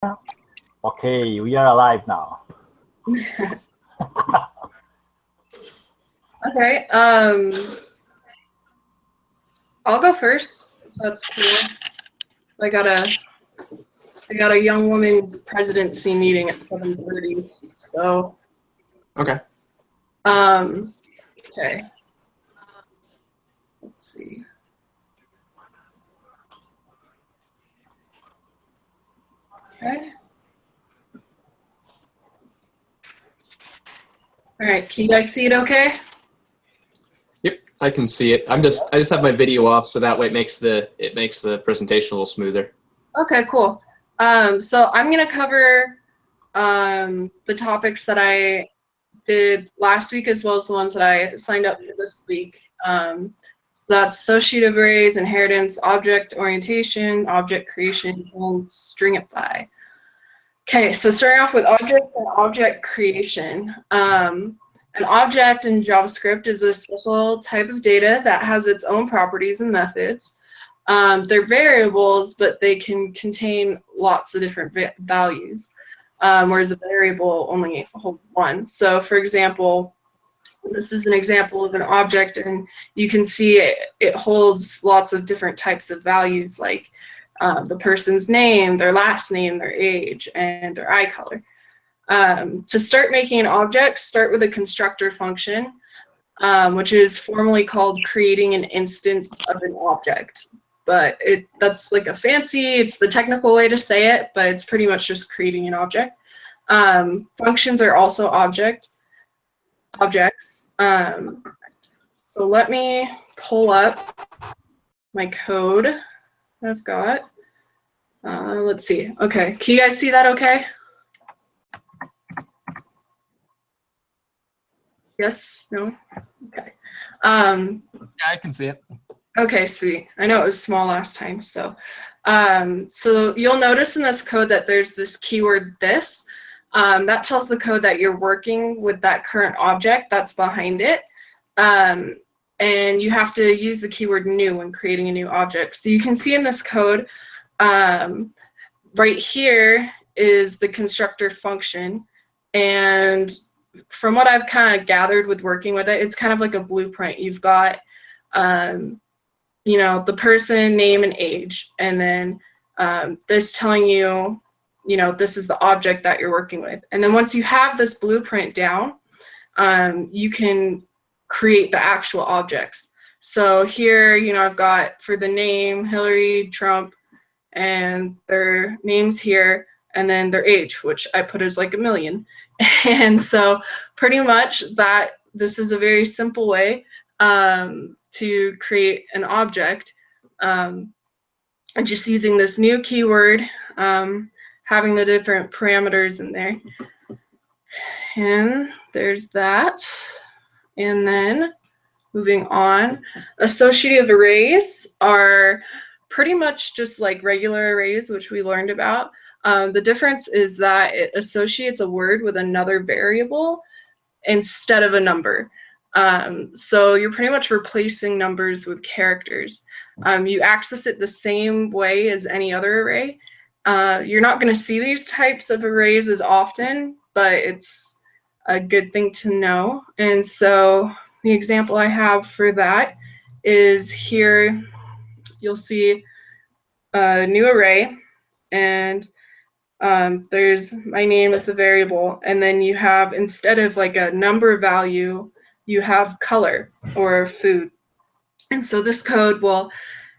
Okay, we are alive now. Okay, I'll go first. That's cool. I got a young women's presidency meeting at 7:30. So. Okay. Okay. Let's see. Okay. All right. Can you guys see it okay? Yep, I can see it. I just have my video off, so that way it makes the presentation a little smoother. Okay, cool. So I'm gonna cover the topics that I did last week as well as the ones that I signed up for this week. So that's associative arrays, inheritance, object orientation, object creation, and stringify. Okay, so starting off with objects and object creation. An object in JavaScript is a special type of data that has its own properties and methods. They're variables, but they can contain lots of different values, whereas a variable only holds one. So for example, this is an example of an object, and you can see it holds lots of different types of values, like the person's name, their last name, their age, and their eye color. To start making an object, start with a constructor function, which is formally called creating an instance of an object. But that's like it's the technical way to say it, but it's pretty much just creating an object. Functions are also objects. So let me pull up my code I've got. Let's see. Okay, can you guys see that okay? Yes? No? Okay. Yeah, I can see it. Okay, sweet. I know it was small last time, so so you'll notice in this code that there's this keyword this. That tells the code that you're working with that current object that's behind it. And you have to use the keyword new when creating a new object. So you can see in this code, right here is the constructor function. And from what I've kind of gathered with working with it, it's kind of like a blueprint. You've got, you know, the person, name, and age. And then this telling you, you know, this is the object that you're working with. And then once you have this blueprint down, you can create the actual objects. So here, you know, I've got for the name, Hillary, Trump, and their names here, and then their age, which I put as like 1,000,000. And so pretty much this is a very simple way to create an object, and just using this new keyword, having the different parameters in there. And there's that. And then moving on, associative arrays are pretty much just like regular arrays, which we learned about. The difference is that it associates a word with another variable instead of a number. So you're pretty much replacing numbers with characters. You access it the same way as any other array. You're not going to see these types of arrays as often, but it's a good thing to know. And so the example I have for that is here. You'll see a new array, and there's my name as the variable, and then you have, instead of like a number value, you have color or food. And so this code will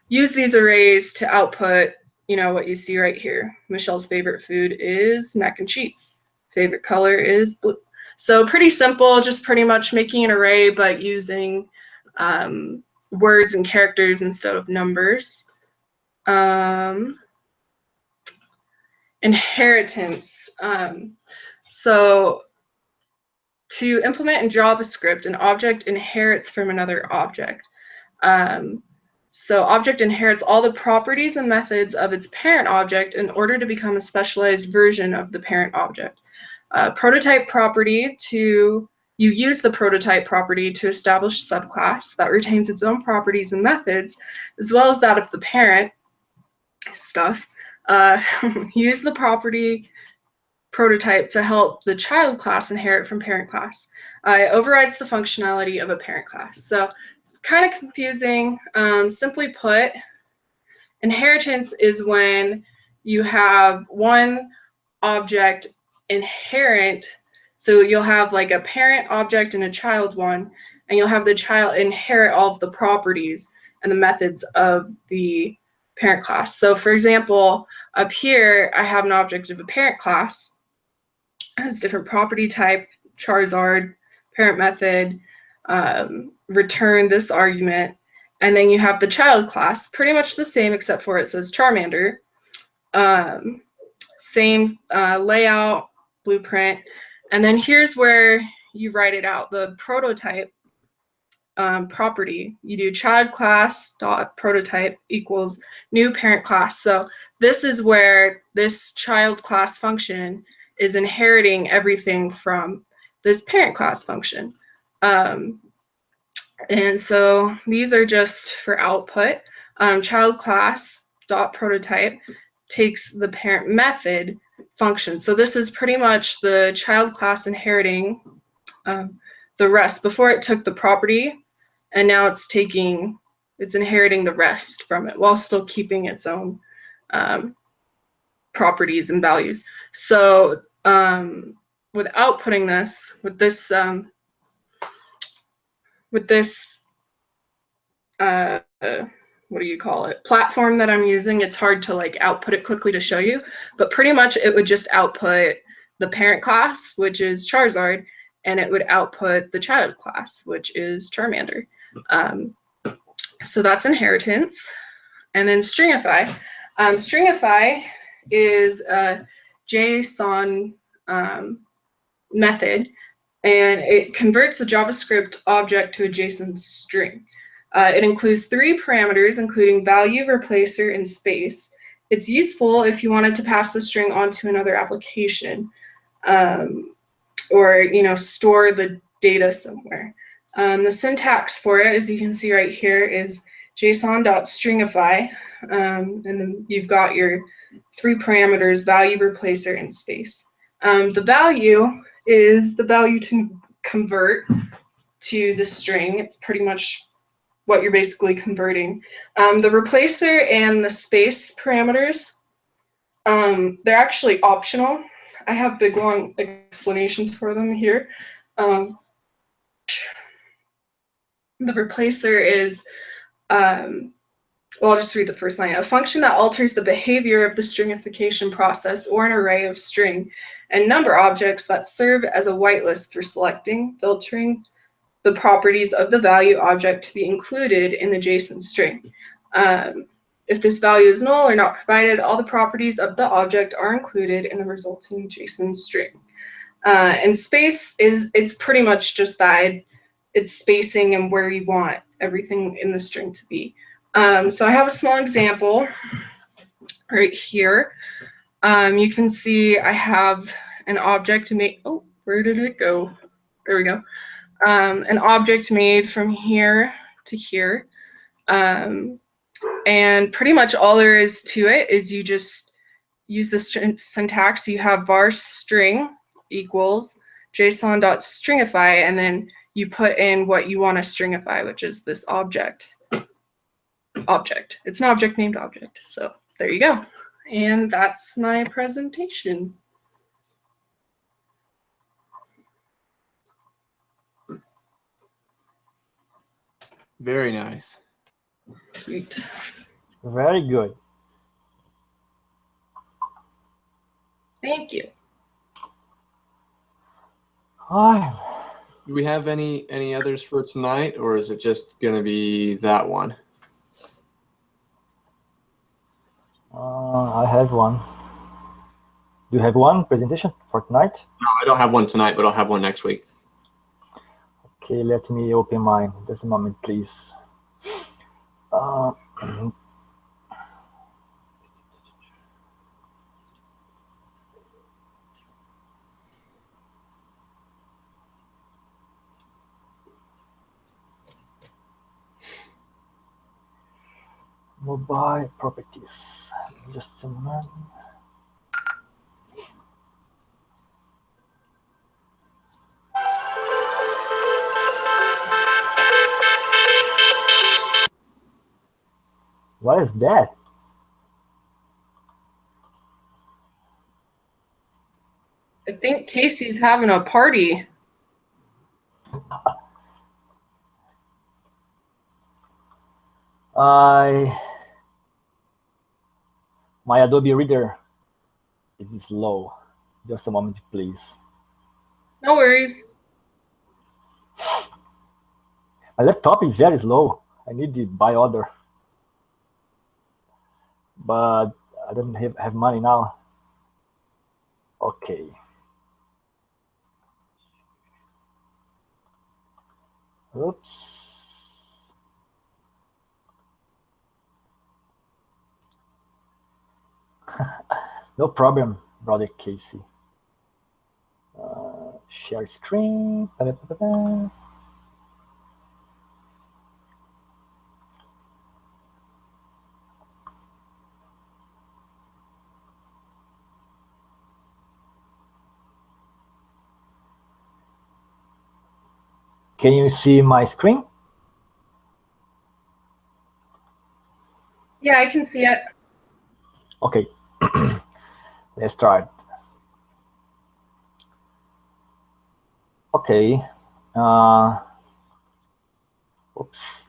use these arrays to output, you know, what you see right here. Michelle's favorite food is mac and cheese. Favorite color is blue. So pretty simple, just pretty much making an array, but using words and characters instead of numbers. Inheritance. So to implement in JavaScript, an object inherits from another object. So object inherits all the properties and methods of its parent object in order to become a specialized version of the parent object. Prototype property you use the prototype property to establish a subclass that retains its own properties and methods, as well as that of the parent stuff. use the property prototype to help the child class inherit from parent class. It overrides the functionality of a parent class. So it's kind of confusing. Simply put, inheritance is when you have one object inherent. So you'll have like a parent object and a child one, and you'll have the child inherit all of the properties and the methods of the parent class. So for example, up here, I have an object of a parent class, has different property type, Charizard, parent method, return this argument, and then you have the child class, pretty much the same except for it says Charmander. Same layout, blueprint, and then here's where you write it out, the prototype property. You do child class dot prototype equals new parent class. So this is where this child class function is inheriting everything from this parent class function. And so these are just for output. Child class dot prototype takes the parent method function. So this is pretty much the child class inheriting the rest. Before it took the property, and now it's inheriting the rest from it while still keeping its own properties and values. So with outputting this, with this what do you call it, platform that I'm using, it's hard to like output it quickly to show you, but pretty much it would just output the parent class, which is Charizard, and it would output the child class, which is Charmander. So that's inheritance. And then stringify. Stringify is a JSON method, and it converts a JavaScript object to a JSON string. It includes 3 parameters, including value, replacer, and space. It's useful if you wanted to pass the string onto another application, or store the data somewhere. The syntax for it, as you can see right here, is json.stringify, and then you've got your 3 parameters: value, replacer, and space. The value is the value to convert to the string. It's pretty much what you're basically converting. The replacer and the space parameters, they're actually optional. I have big long explanations for them here. The replacer is, well, I'll just read the first line. A function that alters the behavior of the stringification process or an array of string and number objects that serve as a whitelist for selecting, filtering the properties of the value object to be included in the JSON string. If this value is null or not provided, all the properties of the object are included in the resulting JSON string. And space it's pretty much just that. It's spacing and where you want everything in the string to be. So I have a small example right here. You can see I have an object made. Oh, where did it go? There we go. An object made from here to here. And pretty much all there is to it is you just use the syntax. You have var string equals json.stringify, and then you put in what you want to stringify, which is this object. It's an object named object. So there you go. And that's my presentation. Very nice. Sweet. Very good. Thank you. Do we have any others for tonight, or is it just going to be that one? I have one. Do you have one presentation for tonight? No, I don't have one tonight, but I'll have one next week. Okay, let me open mine. Just a moment, please. Mobile properties. Just a moment. What is that? I think Casey's having a party. My Adobe Reader is slow. Just a moment, please. No worries. My laptop is very slow. I need to buy other, but I don't have money now. Okay. Oops. No problem, brother Casey. Share screen. Can you see my screen? Yeah, I can see it. Okay. Let's start. Okay. Oops.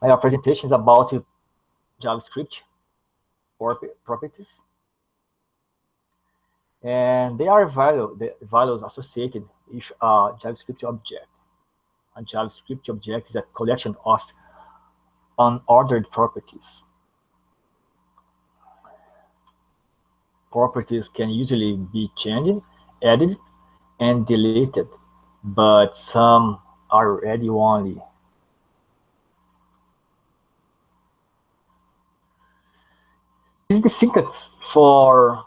My presentation is about JavaScript properties. And they are the values associated with a JavaScript object. A JavaScript object is a collection of unordered properties. Properties can usually be changed, added, and deleted, but some are read-only. This is the syntax for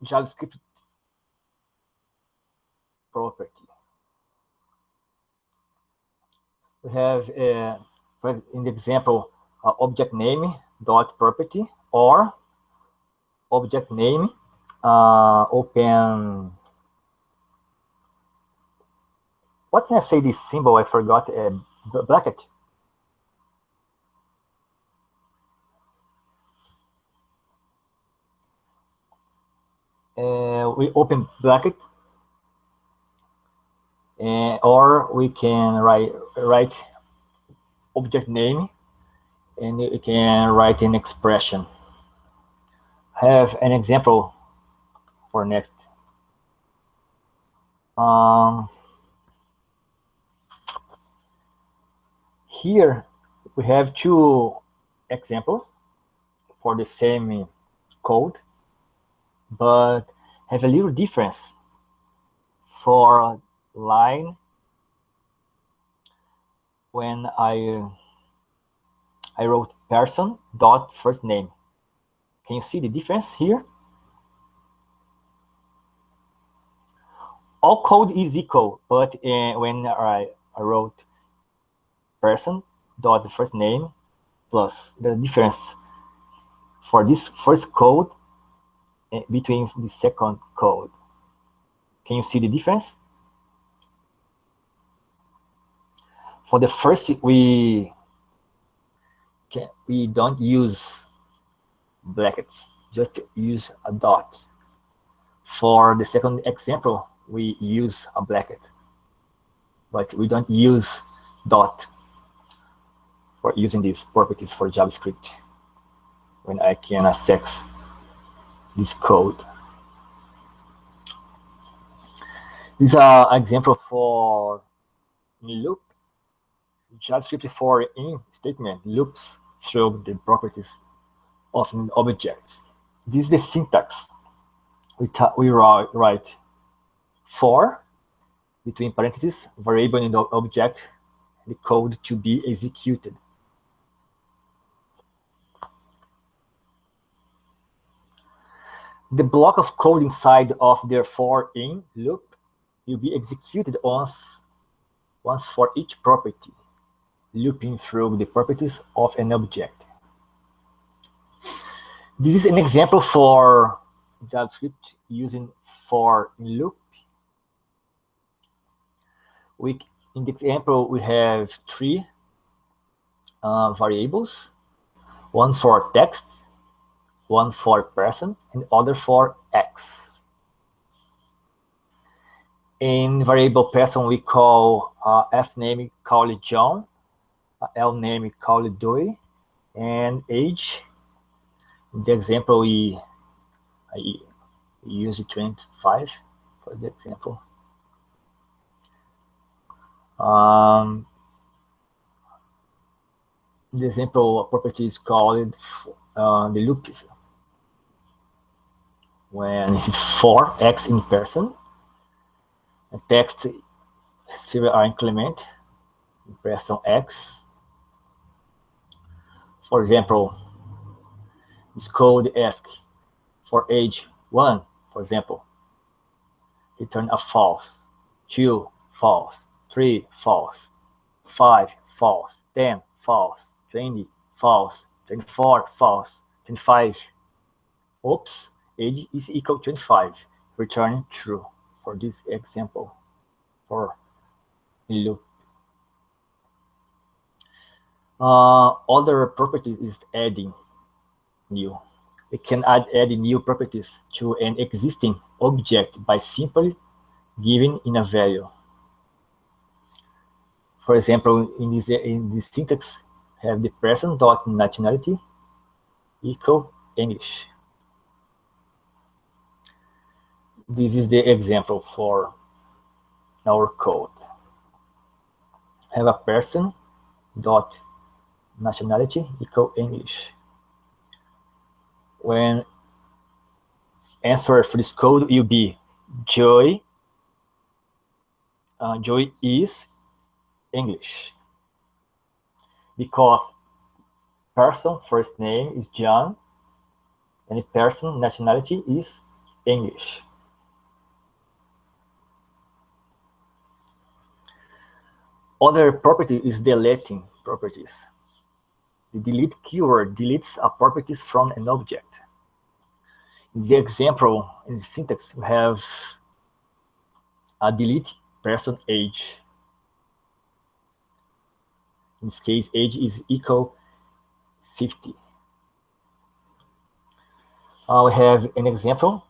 JavaScript property. We have, in the example, object name dot property or object name open. What can I say? This symbol I forgot. Bracket. We open bracket, or we can write object name, and you can write an expression. Have an example for next. Here we have two examples for the same code, but have a little difference. For line, when I wrote person dot first name. Can you see the difference here? All code is equal, but when I wrote person dot the first name plus the difference for this first code between the second code. Can you see the difference? For the first, we don't use brackets, just use a dot. For the second example, we use a bracket, but we don't use dot for using these properties for JavaScript when I can access this code. This is an example for loop. JavaScript for in statement loops through the properties of objects. This is the syntax. We write for between parentheses variable in the object, the code to be executed. The block of code inside of the for in loop will be executed once for each property, looping through the properties of an object. This is an example for JavaScript using for loop. In the example, we have three variables, one for text, one for person, and other for x. In variable person, we call f name called John, l name called Dewey, and age. In the example, I use 25 for the example. The example property is called the loop is when it is for x in person, and text still are increment in person x. For example, this code asks for age 1, for example, return a false, 2 false, 3 false, 5 false, 10 false, 20 false, 24 false, 25. Oops, age is equal to 25, returning true for this example for loop. Other properties is adding new. We can add new properties to an existing object by simply giving in a value. For example, in this syntax, have the person dot nationality equal English. This is the example for our code. Have a person dot nationality equal English. When answer for this code will be Joy. Joy is English, because person first name is John and the person nationality is English. Other property is deleting properties. The delete keyword deletes a properties from an object. In the example, in the syntax, we have a delete person age. In this case, age is equal 50. We have an example.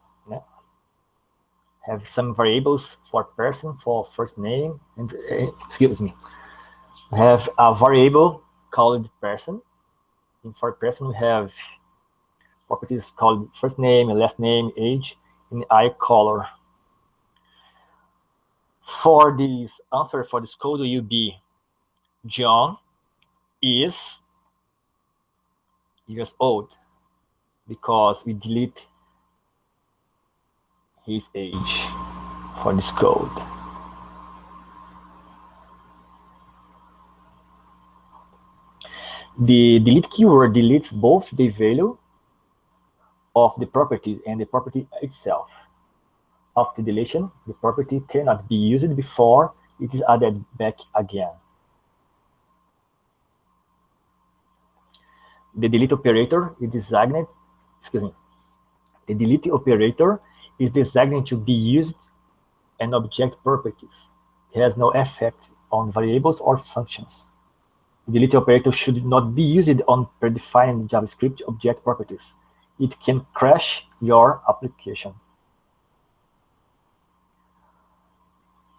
Have some variables for person, for first name, and excuse me. We have a variable called person. And for person, we have properties called first name, last name, age, and eye color. For this answer for this code will be John is years old, because we delete his age for this code. The delete keyword deletes both the value of the property and the property itself. After deletion, the property cannot be used before it is added back again. The delete operator is designed, the delete operator is designed to be used in object properties. It has no effect on variables or functions. The delete operator should not be used on predefined JavaScript object properties. It can crash your application.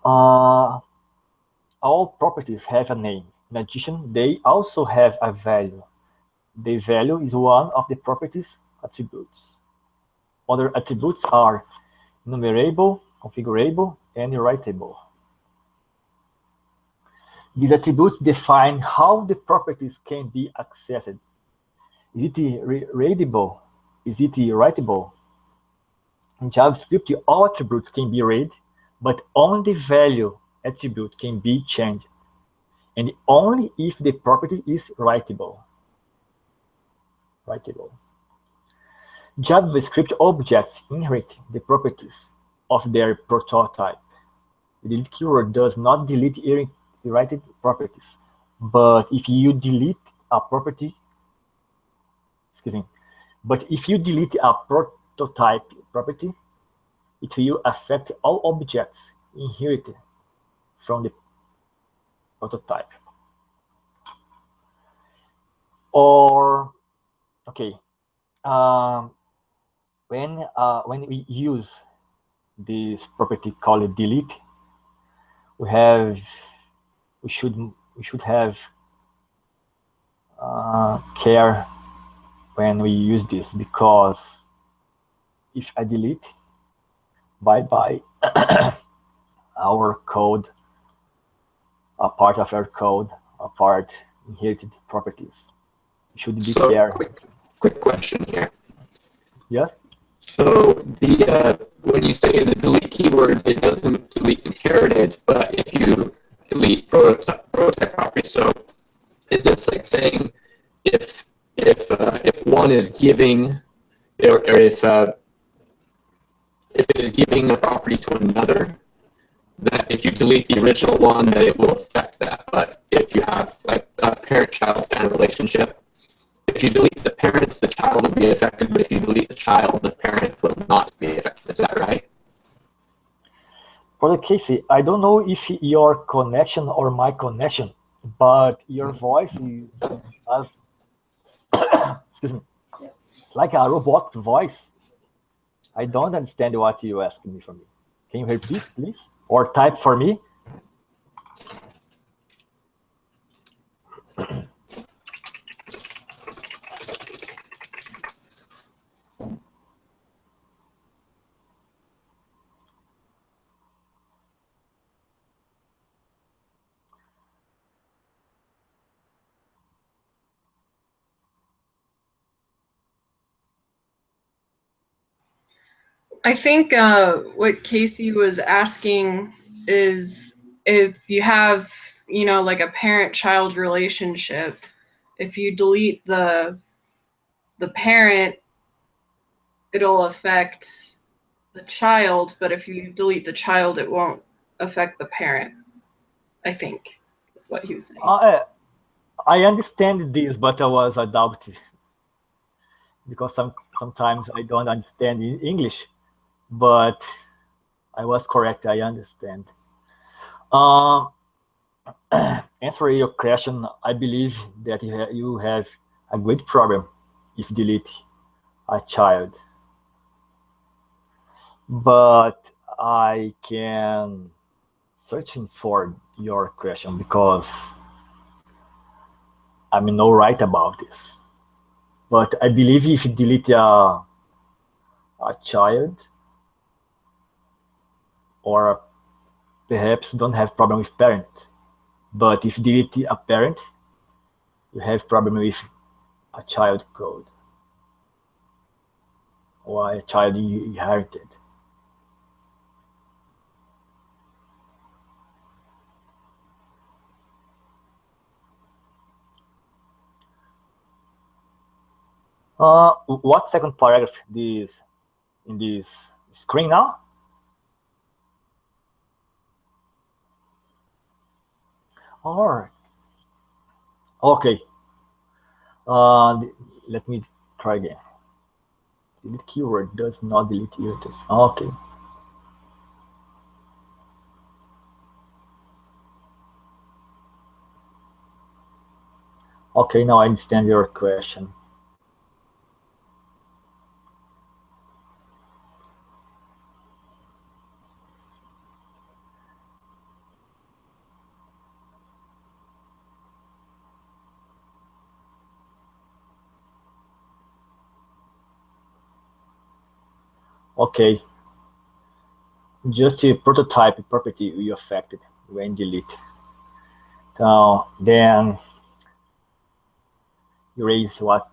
All properties have a name. In addition, they also have a value. The value is one of the property's attributes. Other attributes are enumerable, configurable, and writable. These attributes define how the properties can be accessed. Is it readable? Is it writable? In JavaScript, all attributes can be read, but only the value attribute can be changed, and only if the property is writable. JavaScript objects inherit the properties of their prototype. The delete keyword does not delete iterated properties, but if you delete a property, But if you delete a prototype property, it will affect all objects inherited from the prototype. Or, okay, when we use this property called delete, we should have care when we use this, because if I delete, bye our code, a part of our code, a part inherited properties. You should be careful. Quick question here. Yes. So the when you say the delete keyword, it doesn't delete inherited, but if you delete prototype property, so is this like saying if one is giving, or if it is giving a property to another, that if you delete the original one, that it will affect that. But if you have like a parent-child kind of relationship, if you delete the parents, the child will be affected, but if you delete the child, the parent will not be affected. Is that right? For the Casey, I don't know if your connection or my connection, but your voice has, excuse me, like a robot voice. I don't understand what you asking me from me. Can you repeat, please? Or type for me? I think what Casey was asking is if you have, like a parent-child relationship, if you delete the parent, it'll affect the child, but if you delete the child, it won't affect the parent, I think, is what he was saying. I understand this, but I was adopted because sometimes I don't understand English, but I was correct. I understand. Answering your question, I believe that you have a great problem if delete a child, but I can searching for your question because I'm not right about this. But I believe if you delete a child, or perhaps don't have problem with parent, but if delete a parent, you have problem with a child code or a child you inherited. What second paragraph this in this screen now? All right. Okay. Let me try again. Delete keyword does not delete images. Okay. Okay, now I understand your question. Okay. Just a prototype property will affected when delete. Now, then erase what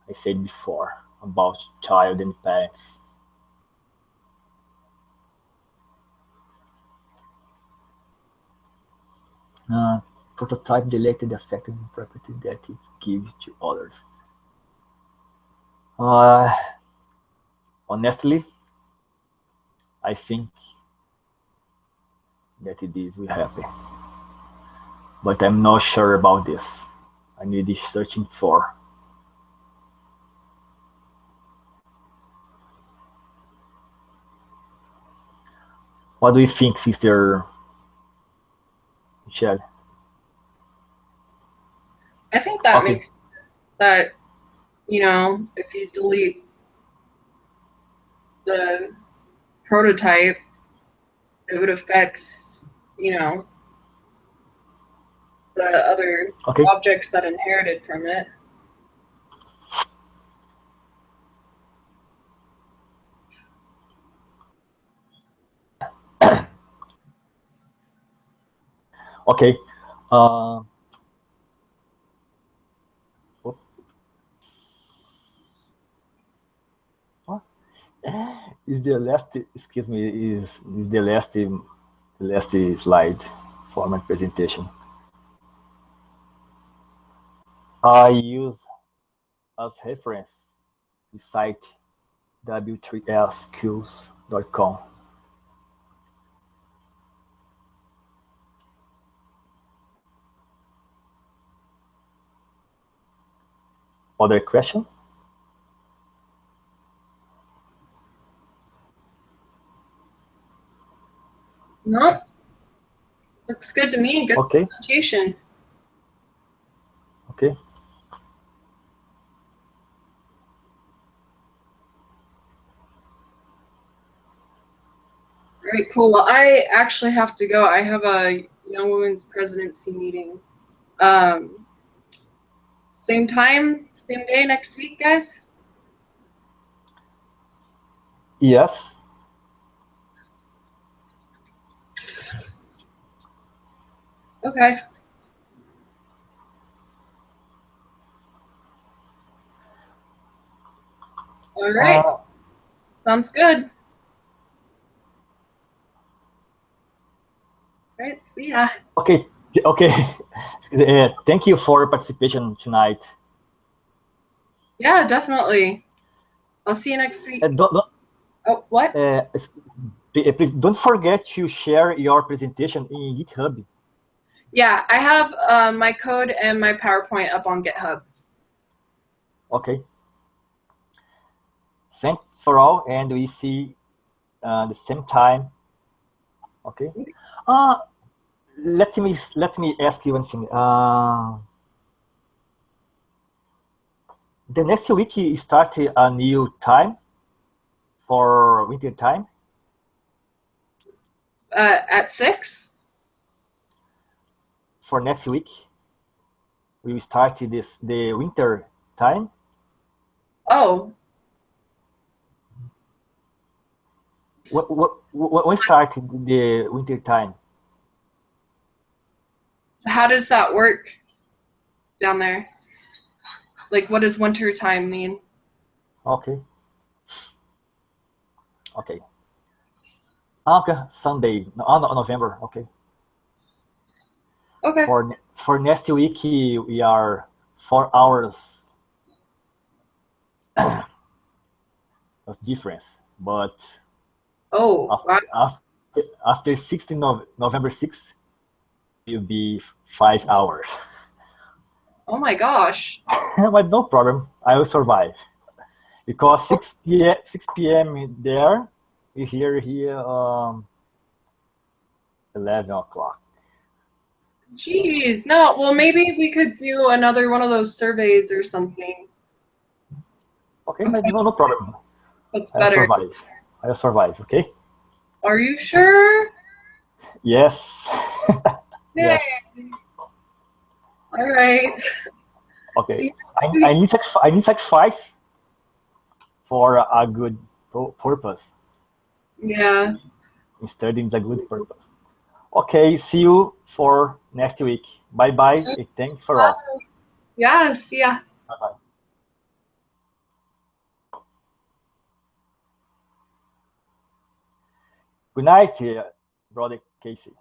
I said before about child and parents. Prototype deleted the affected property that it gives to others. Honestly, I think that this will happen, but I'm not sure about this. I need searching for. What do you think, Sister Michelle? I think that Okay. makes sense. That, you know, if you delete the prototype, it would affect, you know, the other Okay. objects that inherited from it. Okay. Uh, oh, what? Is the last? Excuse me. Is the last slide for my presentation? I use as reference the site w3lskills.com. Other questions? No, looks good to me. Good Okay. presentation. Okay. All right, cool. Well, I actually have to go. I have a Young Women's Presidency meeting. Same time, same day next week, guys? Yes. Okay. All right. Sounds good. All right, see ya. Okay. Okay. Thank you for your participation tonight. Yeah, definitely. I'll see you next week. Oh, what? Please don't forget to share your presentation in GitHub. Yeah, I have my code and my PowerPoint up on GitHub. Okay. Thanks for all, and we see the same time. Okay. Let me ask you one thing. The next week you start a new time for winter time. At 6? For next week, we will start the winter time. Oh. When start the winter time? How does that work down there? Like, what does winter time mean? Okay. Okay. Okay, Sunday. No, November. Okay. Okay. For next week, we are 4 hours of difference, but after 16 November 6th, it will be 5 hours. Oh my gosh. But no problem, I will survive. Because 6 p.m. there, we here 11 o'clock. Jeez, no. Well, maybe we could do another one of those surveys or something. Okay, no problem. That's better. I'll survive, okay? Are you sure? Yes. Yes. All right. Okay. I need sacrifice for a good purpose. Yeah. Studying is a good purpose. Okay, see you for next week. Bye-bye. Thank you for all. Yeah, see ya. Bye-bye. Good night, brother Casey.